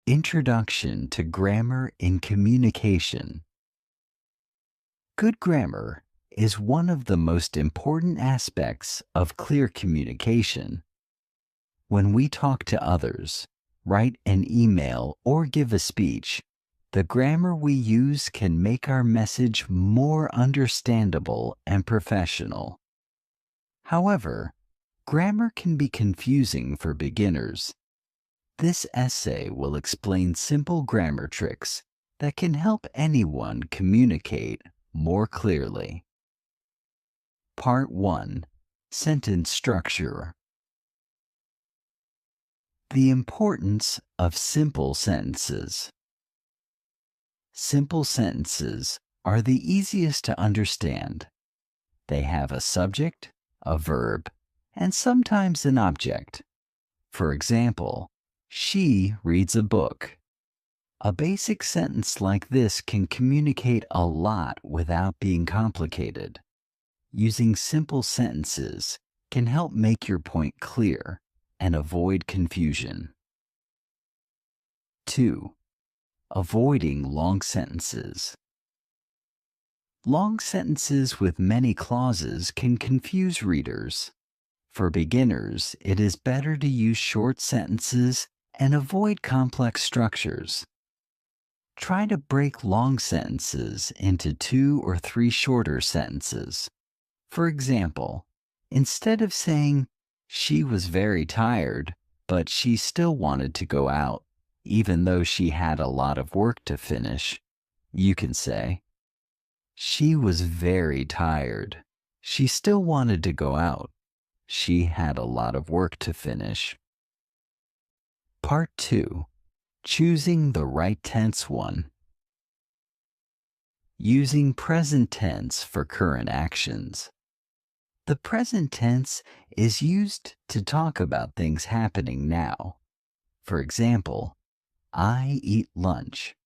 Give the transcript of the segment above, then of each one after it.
Introduction to Grammar in Communication. Good grammar is one of the most important aspects of clear communication. When we talk to others, write an email, or give a speech, the grammar we use can make our message more understandable and professional. However, grammar can be confusing for beginners. This essay will explain simple grammar tricks that can help anyone communicate more clearly. Part 1. Sentence Structure. The importance of simple sentences. Simple sentences are the easiest to understand. They have a subject, a verb, and sometimes an object. For example, she reads a book. A basic sentence like this can communicate a lot without being complicated. Using simple sentences can help make your point clear and avoid confusion. 2. Avoiding long sentences. Long sentences with many clauses can confuse readers. For beginners, it is better to use short sentences and avoid complex structures. Try to break long sentences into 2 or 3 shorter sentences. For example, instead of saying, "She was very tired, but she still wanted to go out, even though she had a lot of work to finish," you can say, "She was very tired. She still wanted to go out. She had a lot of work to finish." Part 2. Choosing the right tense one. Using present tense for current actions. The present tense is used to talk about things happening now. For example, I eat lunch.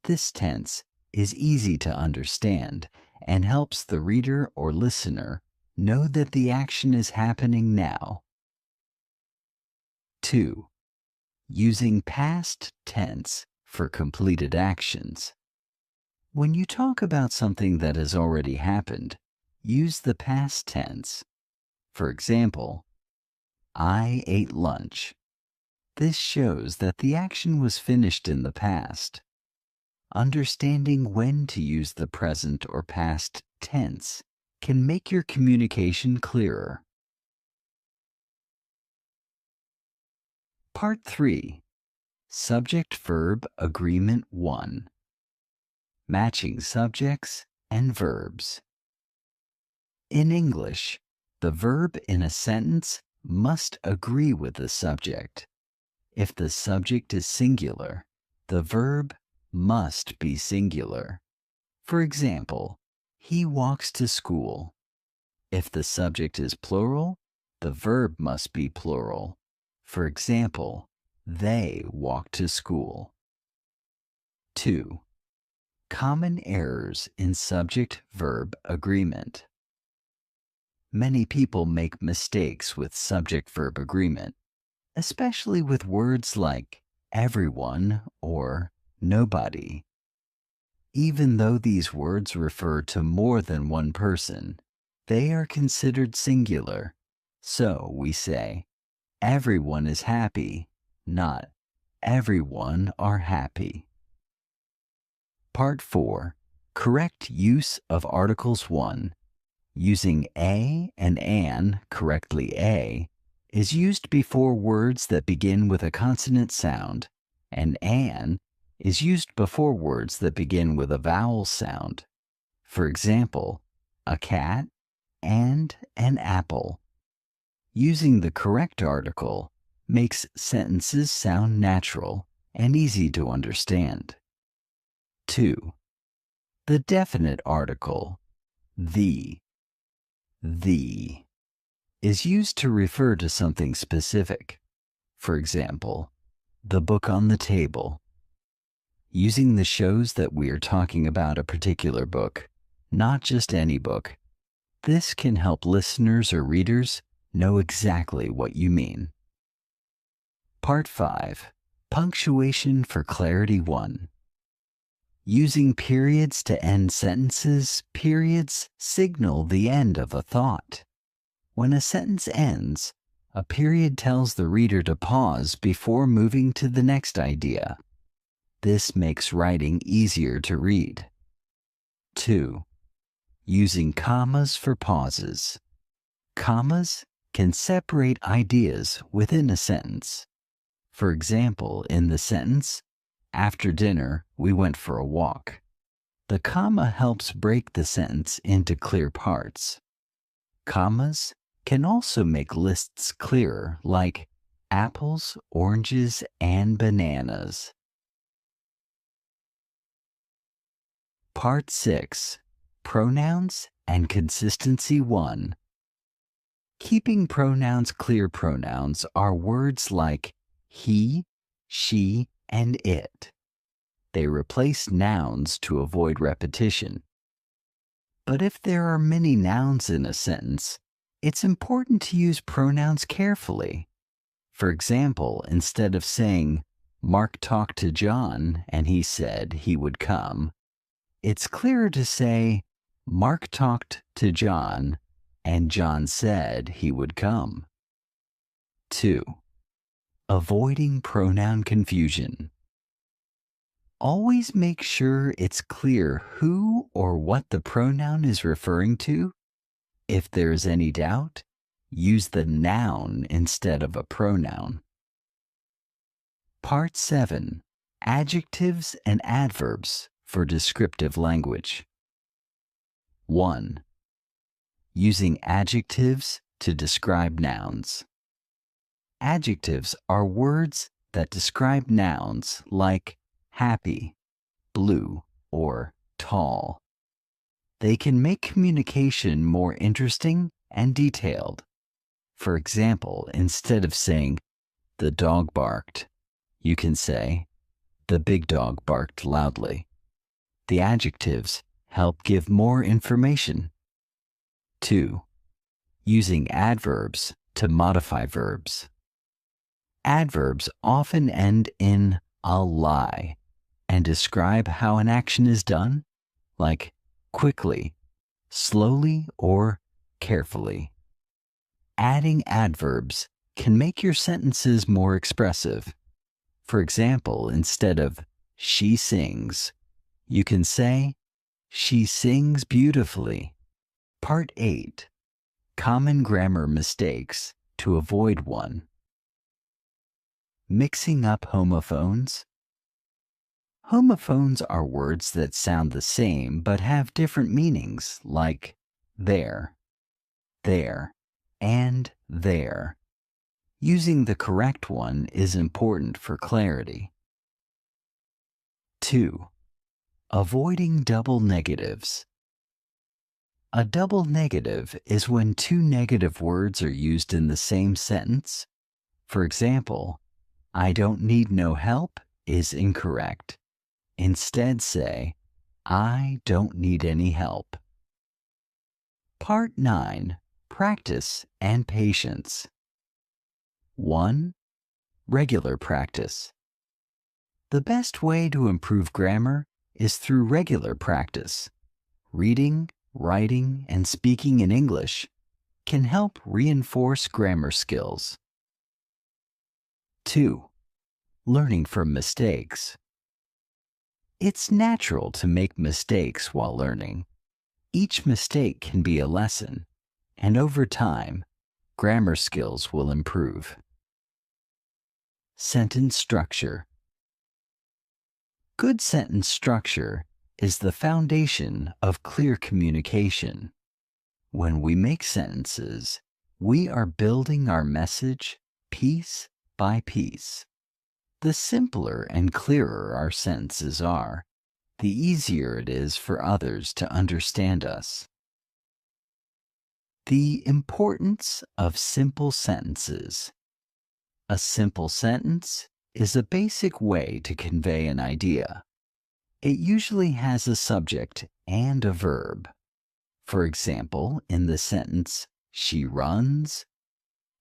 This tense is easy to understand and helps the reader or listener know that the action is happening now. 2. Using past tense for completed actions. When you talk about something that has already happened, use the past tense. For example, I ate lunch. This shows that the action was finished in the past. Understanding when to use the present or past tense can make your communication clearer. Part 3. Subject-Verb Agreement 1. Matching subjects and verbs. In English, the verb in a sentence must agree with the subject. If the subject is singular, the verb must be singular. For example, he walks to school. If the subject is plural, the verb must be plural. For example, they walk to school. 2. Common errors in subject-verb agreement. Many people make mistakes with subject-verb agreement, especially with words like everyone or nobody. Even though these words refer to more than one person, they are considered singular. So we say, everyone is happy, not everyone are happy. Part 4. Correct use of Articles 1. Using a and an correctly. A is used before words that begin with a consonant sound, and an is used before words that begin with a vowel sound. For example, a cat and an apple. Using the correct article makes sentences sound natural and easy to understand. 2. The definite article, the. The is used to refer to something specific. For example, the book on the table. Using the shows that we are talking about a particular book, not just any book. This can help listeners or readers know exactly what you mean. Part 5. Punctuation for clarity 1. Using periods to end sentences, periods signal the end of a thought. When a sentence ends, a period tells the reader to pause before moving to the next idea. This makes writing easier to read. 2. Using commas for pauses. Commas can separate ideas within a sentence. For example, in the sentence, "After dinner, we went for a walk." The comma helps break the sentence into clear parts. Commas can also make lists clearer, like apples, oranges, and bananas. Part 6. Pronouns and Consistency 1. Keeping pronouns clear. Pronouns are words like he, she, and it. They replace nouns to avoid repetition. But if there are many nouns in a sentence, it's important to use pronouns carefully. For example, instead of saying, "Mark talked to John and he said he would come," it's clearer to say, "Mark talked to John and John said he would come." 2. Avoiding pronoun confusion. Always make sure it's clear who or what the pronoun is referring to. If there is any doubt, use the noun instead of a pronoun. Part 7. Adjectives and adverbs for descriptive language. 1. Using adjectives to describe nouns. Adjectives are words that describe nouns like happy, blue, or tall. They can make communication more interesting and detailed. For example, instead of saying, "The dog barked," you can say, "The big dog barked loudly." The adjectives help give more information. 2. Using adverbs to modify verbs. Adverbs often end in a lie and describe how an action is done, like quickly, slowly, or carefully. Adding adverbs can make your sentences more expressive. For example, instead of "she sings," you can say, "She sings beautifully." Part 8. Common grammar mistakes to avoid one. Mixing up homophones. Homophones are words that sound the same but have different meanings, like there, and there. Using the correct one is important for clarity. 2. Avoiding double negatives. A double negative is when two negative words are used in the same sentence. For example, "I don't need no help" is incorrect. Instead say, "I don't need any help." Part 9. Practice and Patience. 1. Regular practice. The best way to improve grammar is through regular practice. Reading, writing, and speaking in English can help reinforce grammar skills. 2. Learning from mistakes. It's natural to make mistakes while learning. Each mistake can be a lesson, and over time, grammar skills will improve. Sentence structure. Good sentence structure is the foundation of clear communication. When we make sentences, we are building our message piece by piece. The simpler and clearer our sentences are, the easier it is for others to understand us. The importance of simple sentences. A simple sentence is a basic way to convey an idea. It usually has a subject and a verb. For example, in the sentence, "She runs,"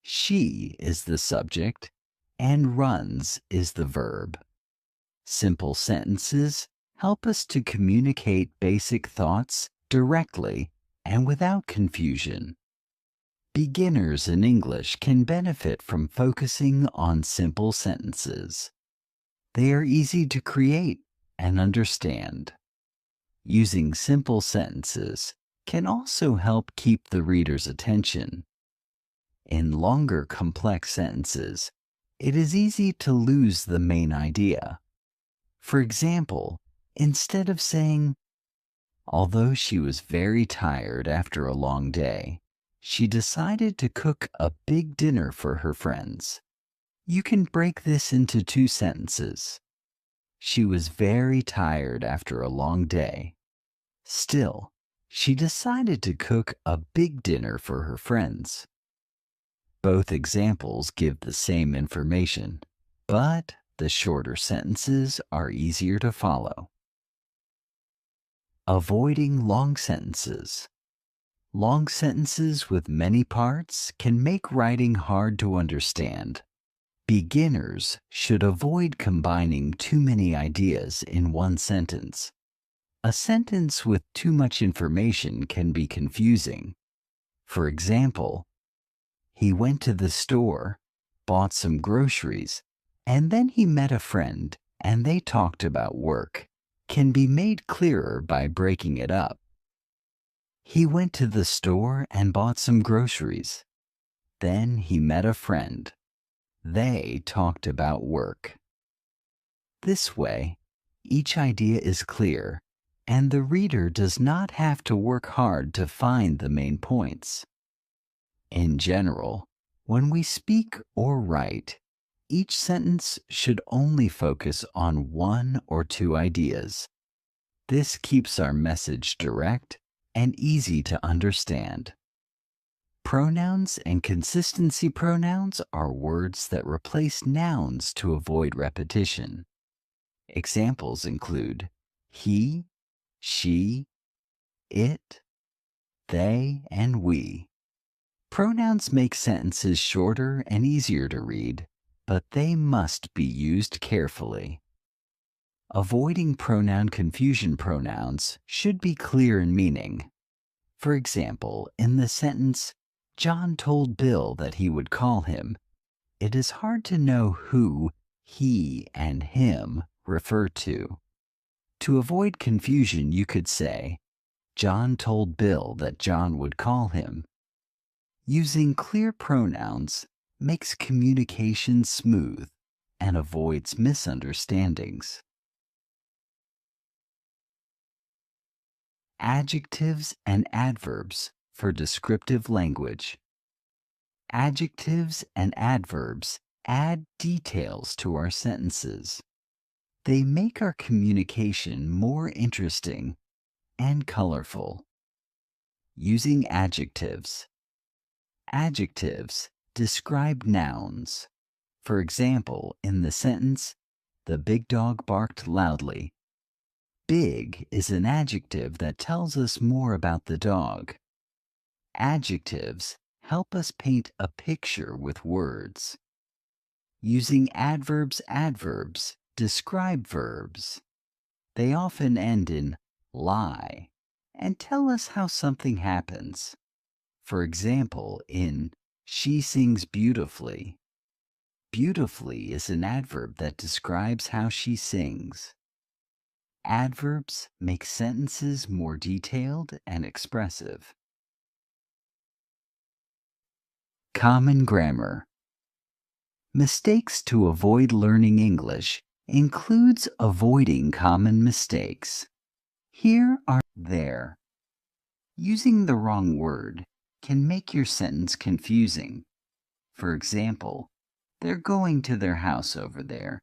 she is the subject and runs is the verb. Simple sentences help us to communicate basic thoughts directly and without confusion. Beginners in English can benefit from focusing on simple sentences. They are easy to create and understand. Using simple sentences can also help keep the reader's attention. In longer, complex sentences, it is easy to lose the main idea. For example, instead of saying, although she was very tired after a long day, she decided to cook a big dinner for her friends. You can break this into two sentences. She was very tired after a long day. Still, she decided to cook a big dinner for her friends. Both examples give the same information, but the shorter sentences are easier to follow. Avoiding long sentences. Long sentences with many parts can make writing hard to understand. Beginners should avoid combining too many ideas in one sentence. A sentence with too much information can be confusing. For example, he went to the store, bought some groceries, and then he met a friend and they talked about work, can be made clearer by breaking it up. He went to the store and bought some groceries. Then he met a friend. They talked about work. This way, each idea is clear, and the reader does not have to work hard to find the main points. In general, when we speak or write, each sentence should only focus on one or two ideas. This keeps our message direct and easy to understand. Pronouns and consistency pronouns are words that replace nouns to avoid repetition. Examples include he, she, it, they, and we. Pronouns make sentences shorter and easier to read, but they must be used carefully. Avoiding pronoun confusion pronouns should be clear in meaning. For example, in the sentence, John told Bill that he would call him, it is hard to know who he and him refer to. To avoid confusion, you could say, John told Bill that John would call him. Using clear pronouns makes communication smooth and avoids misunderstandings. Adjectives and adverbs for descriptive language. Adjectives and adverbs add details to our sentences. They make our communication more interesting and colorful. Using adjectives. Adjectives describe nouns. For example, in the sentence, the big dog barked loudly. Big is an adjective that tells us more about the dog. Adjectives help us paint a picture with words. Using adverbs describe verbs. They often end in lie and tell us how something happens. For example, in she sings beautifully. Beautifully is an adverb that describes how she sings. Adverbs make sentences more detailed and expressive. Common grammar. Mistakes to avoid learning English includes avoiding common mistakes. Here are there. Using the wrong word can make your sentence confusing. For example, they're going to their house over there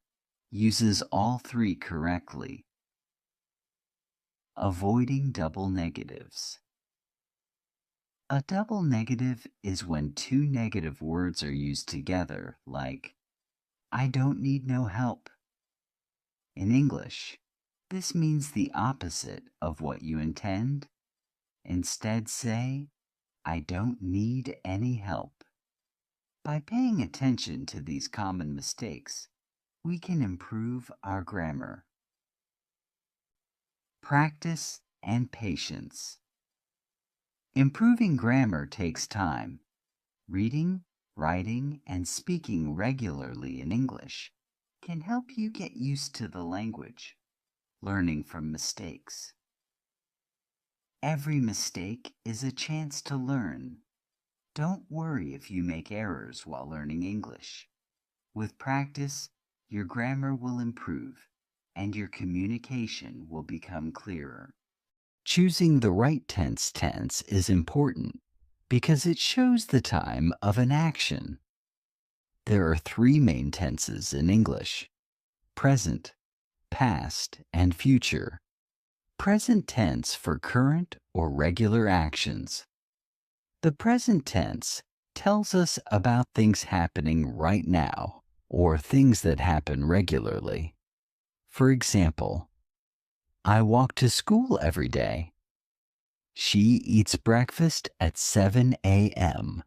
uses all three correctly. Avoiding double negatives. A double negative is when two negative words are used together, like, I don't need no help. In English, this means the opposite of what you intend. Instead say, I don't need any help. By paying attention to these common mistakes, we can improve our grammar. Practice and patience. Improving grammar takes time. Reading, writing, and speaking regularly in English can help you get used to the language, learning from mistakes. Every mistake is a chance to learn. Don't worry if you make errors while learning English. With practice, your grammar will improve and your communication will become clearer. Choosing the right tense is important because it shows the time of an action. There are 3 main tenses in English: present, past, and future. Present tense for current or regular actions. The present tense tells us about things happening right now or things that happen regularly. For example, I walk to school every day. She eats breakfast at 7 a.m.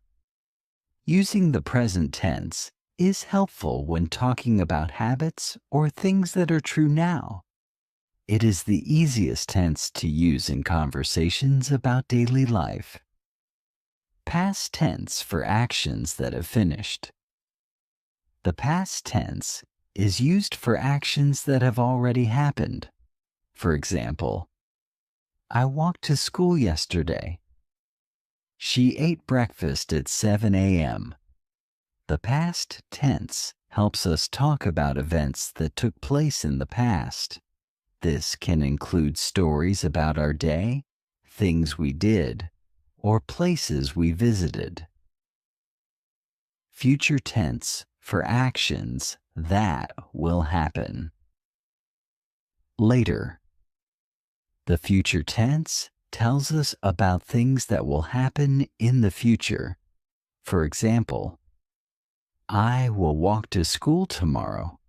Using the present tense is helpful when talking about habits or things that are true now. It is the easiest tense to use in conversations about daily life. Past tense for actions that have finished. The past tense is used for actions that have already happened. For example, I walked to school yesterday. She ate breakfast at 7 a.m. The past tense helps us talk about events that took place in the past. This can include stories about our day, things we did, or places we visited. Future tense for actions that will happen. Later. The future tense tells us about things that will happen in the future. For example, I will walk to school tomorrow.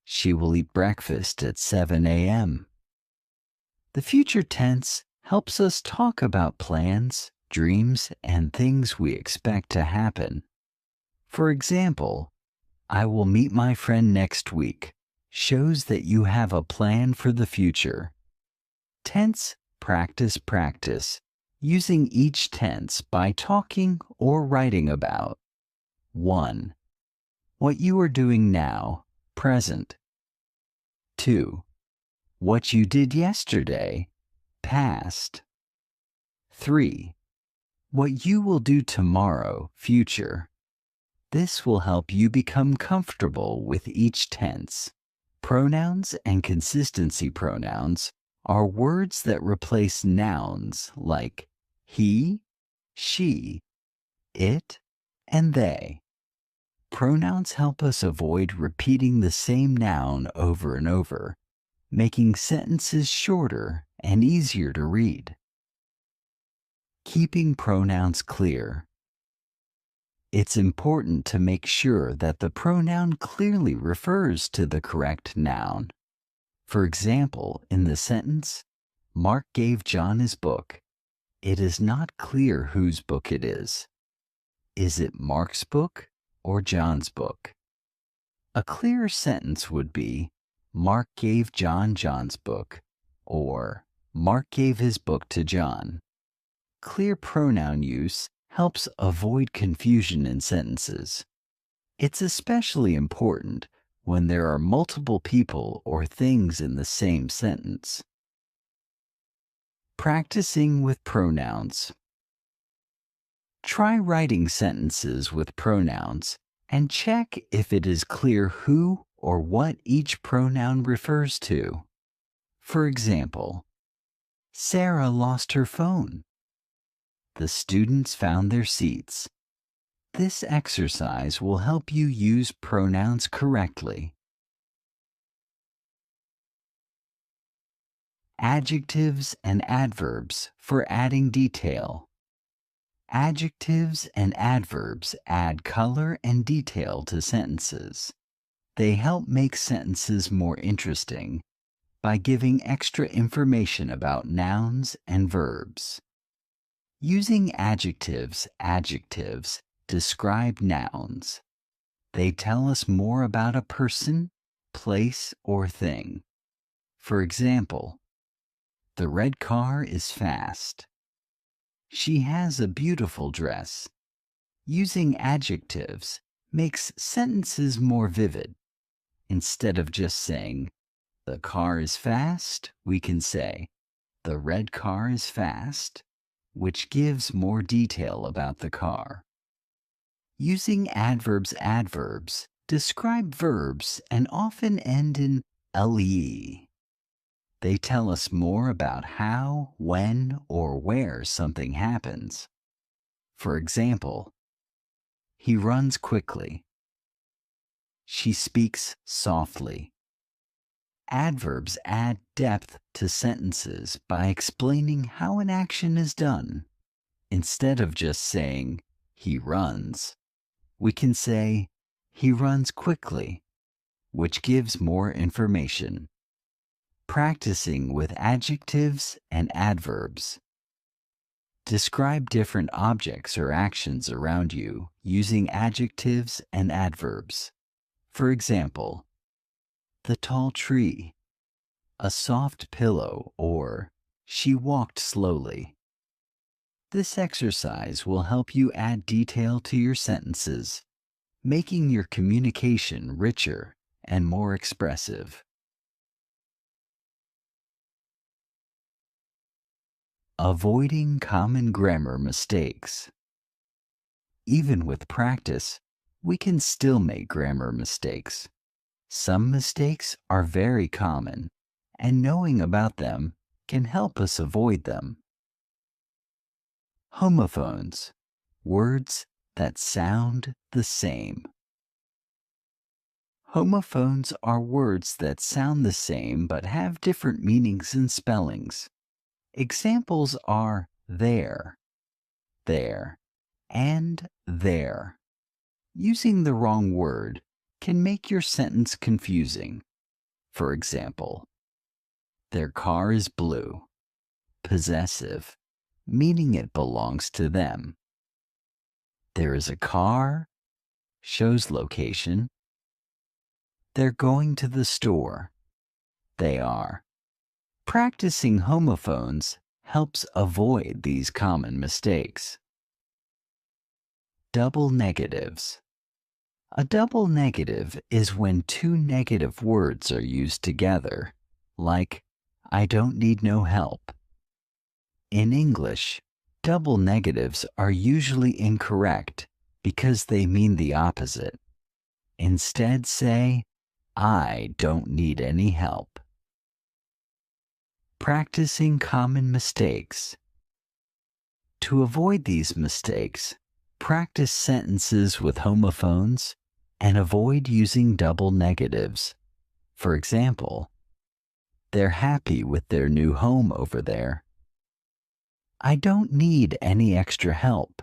She will eat breakfast at 7 a.m. The future tense helps us talk about plans, dreams, and things we expect to happen. For example, I will meet my friend next week shows that you have a plan for the future. Tense practice, using each tense by talking or writing about 1. What you are doing now, present. 2. What you did yesterday, past. 3. What you will do tomorrow, future. This will help you become comfortable with each tense. Pronouns and consistency pronouns are words that replace nouns like he, she, it, and they. Pronouns help us avoid repeating the same noun over and over, making sentences shorter and easier to read. Keeping pronouns clear. It's important to make sure that the pronoun clearly refers to the correct noun. For example, in the sentence, Mark gave John his book. It is not clear whose book it is. Is it Mark's book or John's book? A clearer sentence would be, Mark gave John John's book, or Mark gave his book to John. Clear pronoun use helps avoid confusion in sentences. It's especially important when there are multiple people or things in the same sentence. Practicing with pronouns. Try writing sentences with pronouns and check if it is clear who or what each pronoun refers to. For example, Sarah lost her phone. The students found their seats. This exercise will help you use pronouns correctly. Adjectives and adverbs for adding detail. Adjectives and adverbs add color and detail to sentences. They help make sentences more interesting by giving extra information about nouns and verbs. Using adjectives describe nouns. They tell us more about a person, place, or thing. For example, the red car is fast. She has a beautiful dress. Using adjectives makes sentences more vivid. Instead of just saying, the car is fast, we can say, the red car is fast, which gives more detail about the car. Using adverbs describe verbs and often end in le. They tell us more about how, when, or where something happens. For example, he runs quickly. She speaks softly. Adverbs add depth to sentences by explaining how an action is done. Instead of just saying, he runs, we can say, he runs quickly, which gives more information. Practicing with adjectives and adverbs. Describe different objects or actions around you using adjectives and adverbs. For example, the tall tree, a soft pillow, or she walked slowly. This exercise will help you add detail to your sentences, making your communication richer and more expressive. Avoiding common grammar mistakes. Even with practice, we can still make grammar mistakes. Some mistakes are very common, and knowing about them can help us avoid them. Homophones, words that sound the same. Homophones are words that sound the same but have different meanings and spellings. Examples are there, and there. Using the wrong word can make your sentence confusing. For example, their car is blue, possessive, meaning it belongs to them. There is a car, shows location. They're going to the store. They are. Practicing homophones helps avoid these common mistakes. Double negatives. A double negative is when two negative words are used together, like, I don't need no help. In English, double negatives are usually incorrect because they mean the opposite. Instead, say, I don't need any help. Practicing common mistakes. To avoid these mistakes, practice sentences with homophones and avoid using double negatives. For example, they're happy with their new home over there. I don't need any extra help.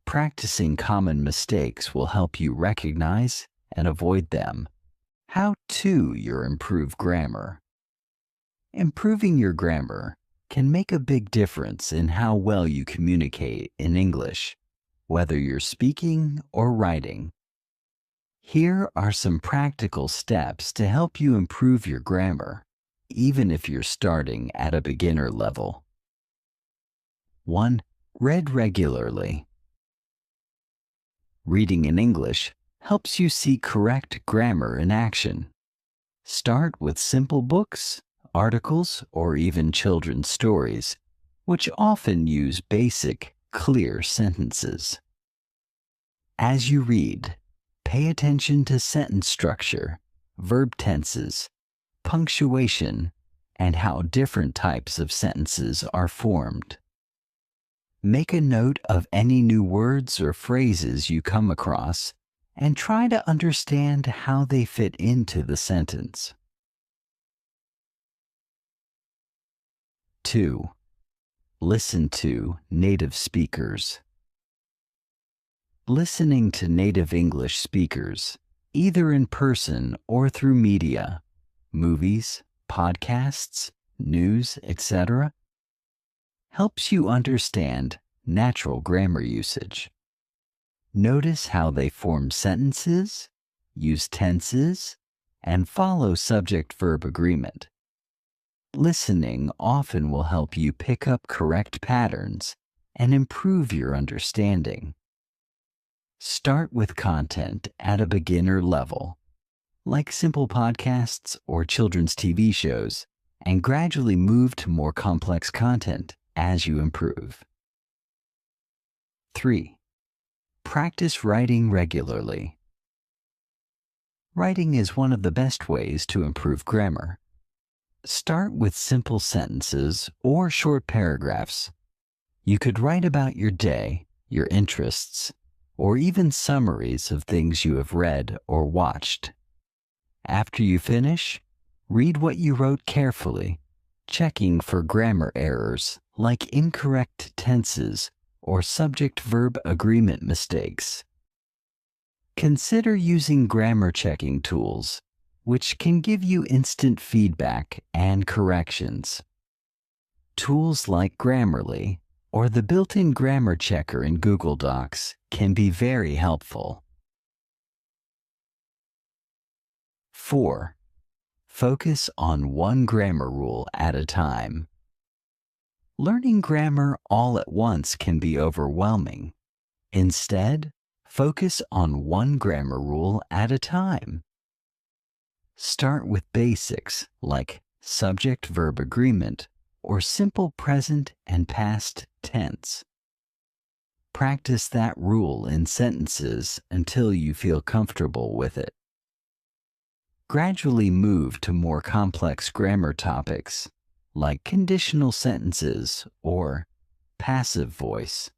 Practicing common mistakes will help you recognize and avoid them. How to your improved grammar. Improving your grammar can make a big difference in how well you communicate in English, whether you're speaking or writing. Here are some practical steps to help you improve your grammar, even if you're starting at a beginner level. 1. Read regularly. Reading in English helps you see correct grammar in action. Start with simple books, articles, or even children's stories, which often use basic, clear sentences. As you read, pay attention to sentence structure, verb tenses, punctuation, and how different types of sentences are formed. Make a note of any new words or phrases you come across and try to understand how they fit into the sentence. 2. Listen to native speakers. Listening to native English speakers, either in person or through media, movies, podcasts, news, etc., helps you understand natural grammar usage. Notice how they form sentences, use tenses, and follow subject-verb agreement. Listening often will help you pick up correct patterns and improve your understanding. Start with content at a beginner level, like simple podcasts or children's TV shows, and gradually move to more complex content as you improve. 3. Practice writing regularly. Writing is one of the best ways to improve grammar. Start with simple sentences or short paragraphs. You could write about your day, your interests, or even summaries of things you have read or watched. After you finish, read what you wrote carefully, checking for grammar errors like incorrect tenses or subject-verb agreement mistakes. Consider using grammar checking tools, which can give you instant feedback and corrections. Tools like Grammarly or the built-in grammar checker in Google Docs can be very helpful. 4. Focus on one grammar rule at a time. Learning grammar all at once can be overwhelming. Instead, focus on one grammar rule at a time. Start with basics like subject-verb agreement or simple present and past tense. Practice that rule in sentences until you feel comfortable with it. Gradually move to more complex grammar topics like conditional sentences or passive voice.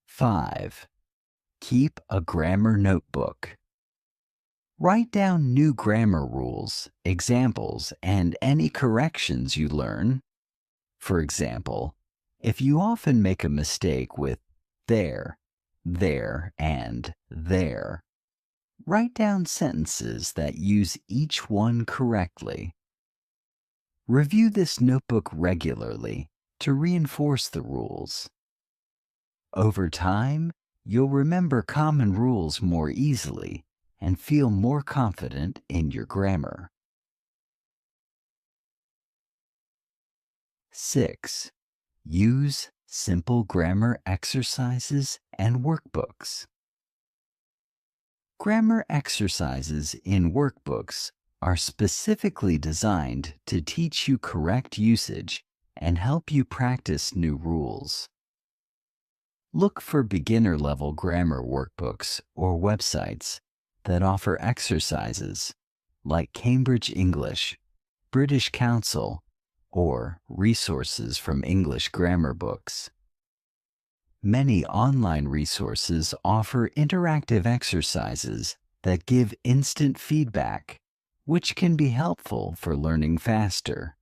5. Keep a grammar notebook. Write down new grammar rules, examples, and any corrections you learn. For example, if you often make a mistake with there, and there, write down sentences that use each one correctly. Review this notebook regularly to reinforce the rules. Over time, you'll remember common rules more easily and feel more confident in your grammar. 6. Use simple grammar exercises and workbooks. Grammar exercises in workbooks are specifically designed to teach you correct usage and help you practice new rules. Look for beginner-level grammar workbooks or websites that offer exercises like Cambridge English, British Council, or resources from English grammar books. Many online resources offer interactive exercises that give instant feedback, which can be helpful for learning faster.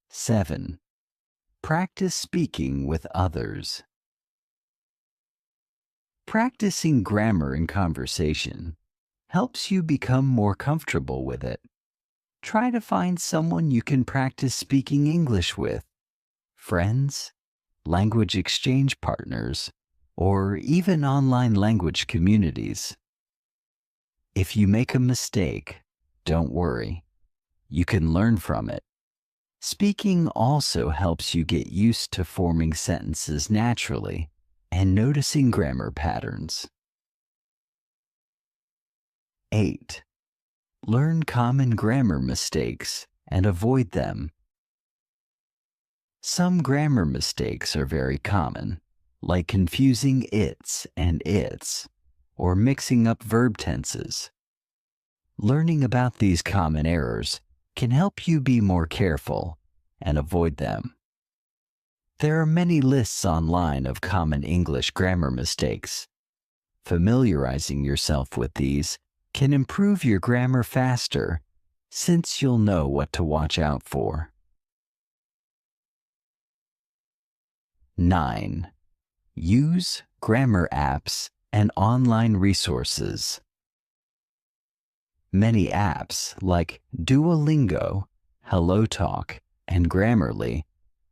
7. Practice speaking with others. Practicing grammar in conversation helps you become more comfortable with it. Try to find someone you can practice speaking English with, friends, language exchange partners, or even online language communities. If you make a mistake, don't worry. You can learn from it. Speaking also helps you get used to forming sentences naturally and noticing grammar patterns. 8. Learn common grammar mistakes and avoid them. Some grammar mistakes are very common, like confusing its and its, or mixing up verb tenses. Learning about these common errors can help you be more careful and avoid them. There are many lists online of common English grammar mistakes. Familiarizing yourself with these can improve your grammar faster, since you'll know what to watch out for. 9. Use grammar apps and online resources. Many apps like Duolingo, HelloTalk, and Grammarly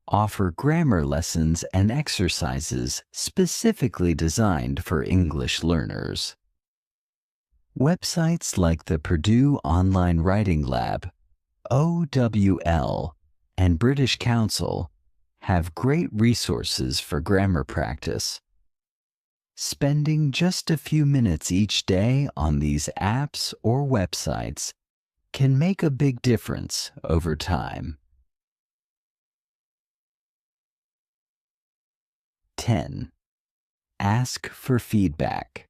offer grammar lessons and exercises specifically designed for English learners. Websites like the Purdue Online Writing Lab, OWL, and British Council have great resources for grammar practice. Spending just a few minutes each day on these apps or websites can make a big difference over time. 10. Ask for feedback.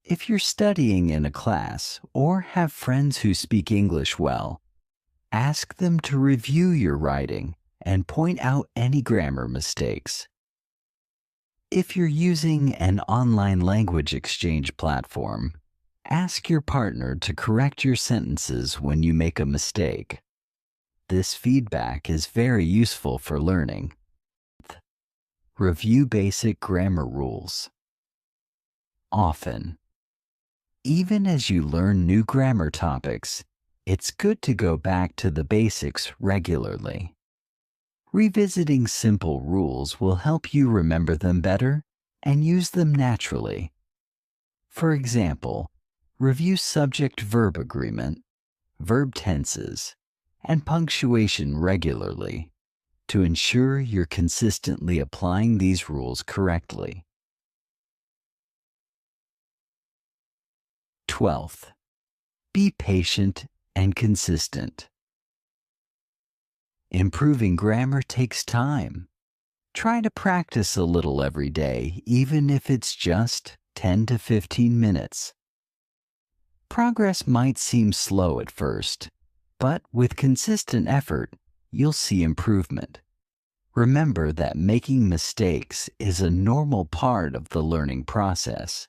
If you're studying in a class or have friends who speak English well, ask them to review your writing and point out any grammar mistakes. If you're using an online language exchange platform, ask your partner to correct your sentences when you make a mistake. This feedback is very useful for learning. Review basic grammar rules. Often, even as you learn new grammar topics, it's good to go back to the basics regularly. Revisiting simple rules will help you remember them better and use them naturally. For example, review subject-verb agreement, verb tenses, and punctuation regularly to ensure you're consistently applying these rules correctly. 12th, be patient and consistent. Improving grammar takes time. Try to practice a little every day, even if it's just 10 to 15 minutes. Progress might seem slow at first, but with consistent effort, you'll see improvement. Remember that making mistakes is a normal part of the learning process,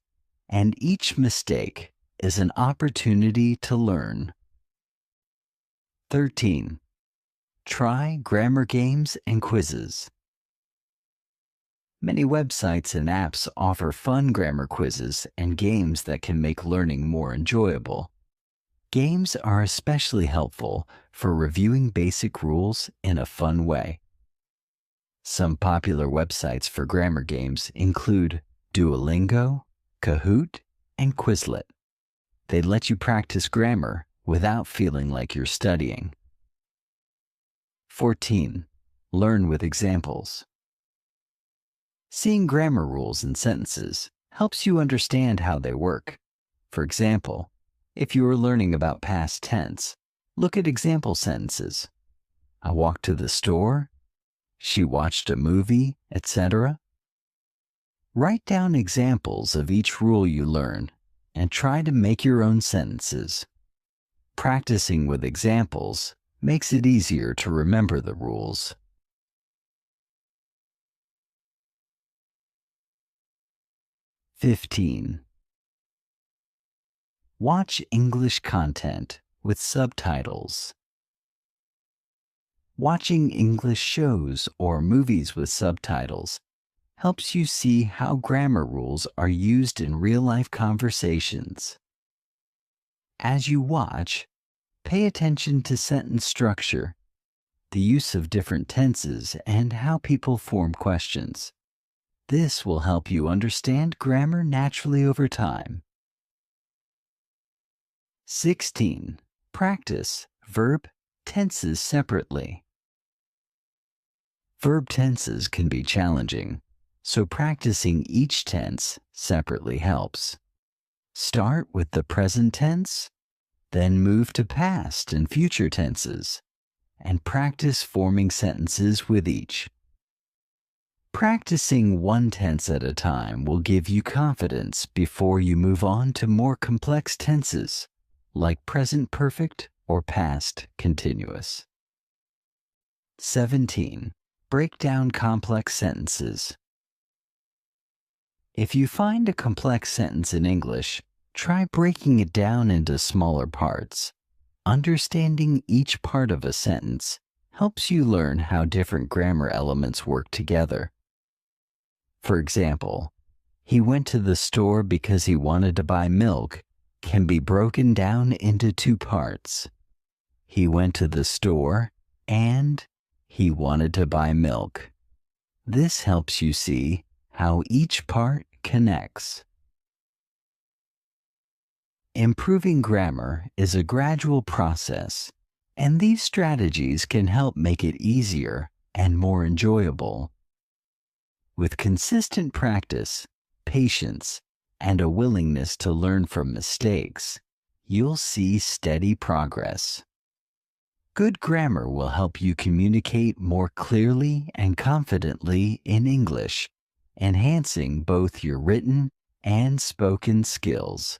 and each mistake is an opportunity to learn. 13. Try grammar games and quizzes. Many websites and apps offer fun grammar quizzes and games that can make learning more enjoyable. Games are especially helpful for reviewing basic rules in a fun way. Some popular websites for grammar games include Duolingo, Kahoot, and Quizlet. They let you practice grammar without feeling like you're studying. 14. Learn with examples. Seeing grammar rules in sentences helps you understand how they work. For example, if you are learning about past tense, look at example sentences. I walked to the store, she watched a movie, etc. Write down examples of each rule you learn and try to make your own sentences. Practicing with examples makes it easier to remember the rules. 15. Watch English content with subtitles. Watching English shows or movies with subtitles helps you see how grammar rules are used in real-life conversations. As you watch, pay attention to sentence structure, the use of different tenses, and how people form questions. This will help you understand grammar naturally over time. 16. Practice verb tenses separately. Verb tenses can be challenging, so practicing each tense separately helps. Start with the present tense, then move to past and future tenses, and practice forming sentences with each. Practicing one tense at a time will give you confidence before you move on to more complex tenses, like present perfect or past continuous. 17. Break down complex sentences. If you find a complex sentence in English, try breaking it down into smaller parts. Understanding each part of a sentence helps you learn how different grammar elements work together. For example, he went to the store because he wanted to buy milk can be broken down into two parts. He went to the store and He wanted to buy milk. This helps you see how each part connects. Improving grammar is a gradual process, and these strategies can help make it easier and more enjoyable. With consistent practice, patience, and a willingness to learn from mistakes, you'll see steady progress. Good grammar will help you communicate more clearly and confidently in English, enhancing both your written and spoken skills.